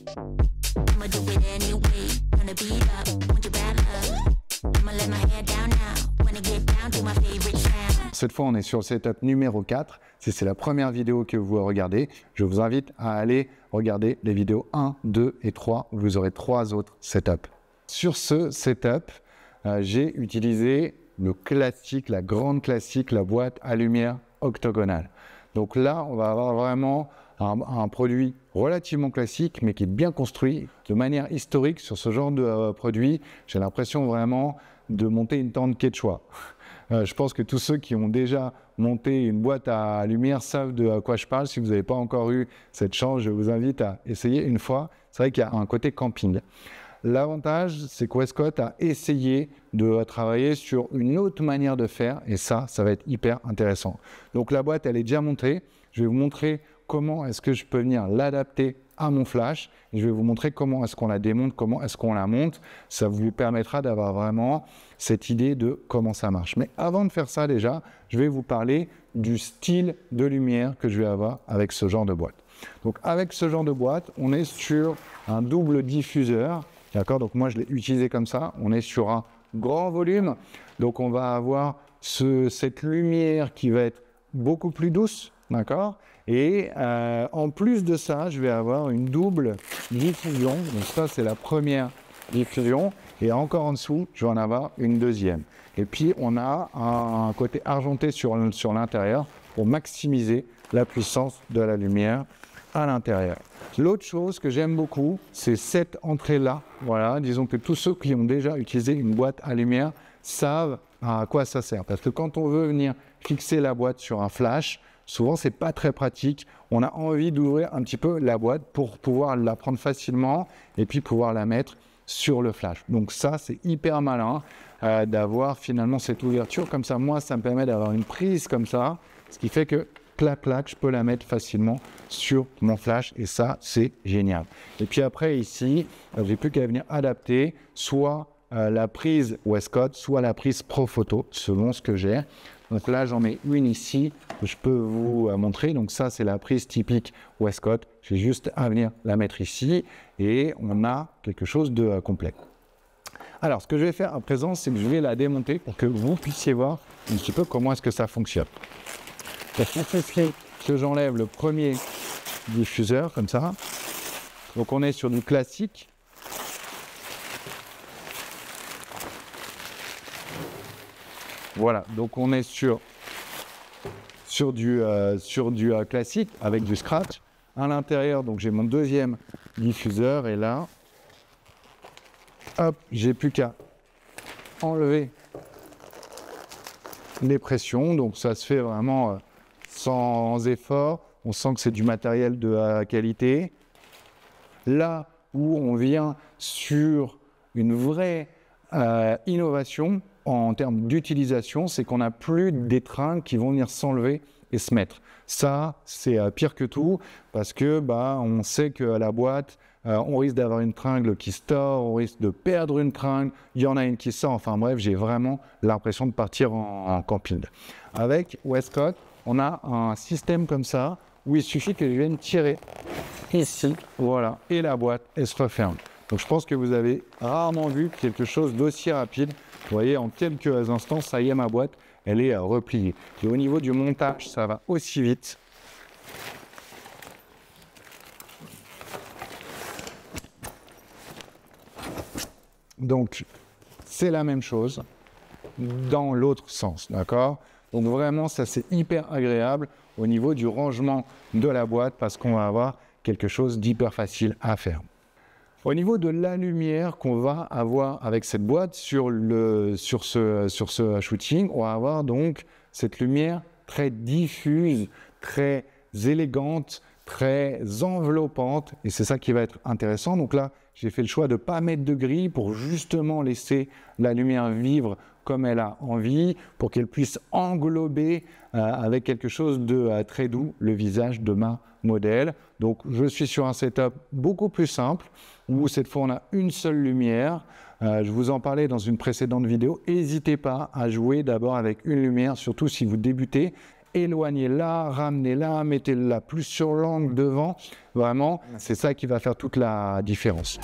I'ma do it anyway. Turn the beat up, want your bad love. I'ma let my hair down now. When I get down to my favorite sound. Cette fois, on est sur le setup numéro 4. Si c'est la première vidéo que vous regardez, je vous invite à aller regarder les vidéos 1, 2 et 3. Vous aurez 3 autres setups. Sur ce setup, j'ai utilisé le classique, la grande classique, la boîte à lumière octogonale. Donc là, on va avoir vraiment un produit relativement classique, mais qui est bien construit de manière historique. Sur ce genre de produit, j'ai l'impression vraiment de monter une tente quechua. Je pense que tous ceux qui ont déjà monté une boîte à lumière savent de quoi je parle. Si vous n'avez pas encore eu cette chance, je vous invite à essayer une fois. C'est vrai qu'il y a un côté camping. L'avantage, c'est que Westcott a essayé de travailler sur une autre manière de faire et ça va être hyper intéressant. Donc la boîte, elle est déjà montée. Je vais vous montrer comment est-ce que je peux venir l'adapter à mon flash. Et je vais vous montrer comment est-ce qu'on la démonte, comment est-ce qu'on la monte. Ça vous permettra d'avoir vraiment cette idée de comment ça marche. Mais avant de faire ça déjà, je vais vous parler du style de lumière que je vais avoir avec ce genre de boîte. Donc avec ce genre de boîte, on est sur un double diffuseur. D'accord, donc moi je l'ai utilisé comme ça. On est sur un grand volume. Donc on va avoir cette lumière qui va être beaucoup plus douce. D'accord. Et en plus de ça, je vais avoir une double diffusion. Donc ça, c'est la première diffusion. Et encore en dessous, je vais en avoir une deuxième. Et puis, on a un côté argenté sur l'intérieur pour maximiser la puissance de la lumière à l'intérieur. L'autre chose que j'aime beaucoup, c'est cette entrée-là. Voilà, disons que tous ceux qui ont déjà utilisé une boîte à lumière savent à quoi ça sert. Parce que quand on veut venir fixer la boîte sur un flash, souvent, c'est pas très pratique. On a envie d'ouvrir un petit peu la boîte pour pouvoir la prendre facilement et puis pouvoir la mettre sur le flash. Donc ça, c'est hyper malin d'avoir finalement cette ouverture. Comme ça, moi, ça me permet d'avoir une prise comme ça, ce qui fait que clac, clac, je peux la mettre facilement sur mon flash et ça, c'est génial. Et puis après, ici, j'ai plus qu'à venir adapter soit la prise Westcott, soit la prise Profoto, selon ce que j'ai. Donc là, j'en mets une ici que je peux vous montrer. Donc ça, c'est la prise typique Westcott. J'ai juste à venir la mettre ici et on a quelque chose de complet. Alors, ce que je vais faire à présent, c'est que je vais la démonter pour que vous puissiez voir un petit peu comment est-ce que ça fonctionne. Donc, il suffit que j'enlève le premier diffuseur comme ça. Donc, on est sur du classique. Voilà, donc on est sur du classique avec du scratch. À l'intérieur, donc j'ai mon deuxième diffuseur et là, hop, j'ai plus qu'à enlever les pressions. Donc ça se fait vraiment sans effort. On sent que c'est du matériel de qualité. Là où on vient sur une vraie innovation, en termes d'utilisation, c'est qu'on n'a plus d'étringles qui vont venir s'enlever et se mettre. Ça, c'est pire que tout parce que on sait qu'à la boîte, on risque d'avoir une tringle qui se tord, on risque de perdre une tringle, il y en a une qui sort. Enfin bref, j'ai vraiment l'impression de partir en camping. Avec Westcott, on a un système comme ça où il suffit que je vienne tirer ici, voilà, et la boîte, elle se referme. Donc je pense que vous avez rarement vu quelque chose d'aussi rapide. Vous voyez, en quelques instants, ça y est, ma boîte, elle est repliée. Et au niveau du montage, ça va aussi vite. Donc, c'est la même chose dans l'autre sens, d'accord? Donc vraiment, ça c'est hyper agréable au niveau du rangement de la boîte parce qu'on va avoir quelque chose d'hyper facile à faire. Au niveau de la lumière qu'on va avoir avec cette boîte sur ce shooting, on va avoir donc cette lumière très diffuse, très élégante, très enveloppante et c'est ça qui va être intéressant. Donc là, j'ai fait le choix de ne pas mettre de grille pour justement laisser la lumière vivre comme elle a envie, pour qu'elle puisse englober avec quelque chose de très doux le visage de ma modèle. Donc je suis sur un setup beaucoup plus simple où cette fois on a une seule lumière. Je vous en parlais dans une précédente vidéo. N'hésitez pas à jouer d'abord avec une lumière, surtout si vous débutez. éloignez-la, ramenez-la, mettez-la plus sur l'angle devant. Vraiment, c'est ça qui va faire toute la différence.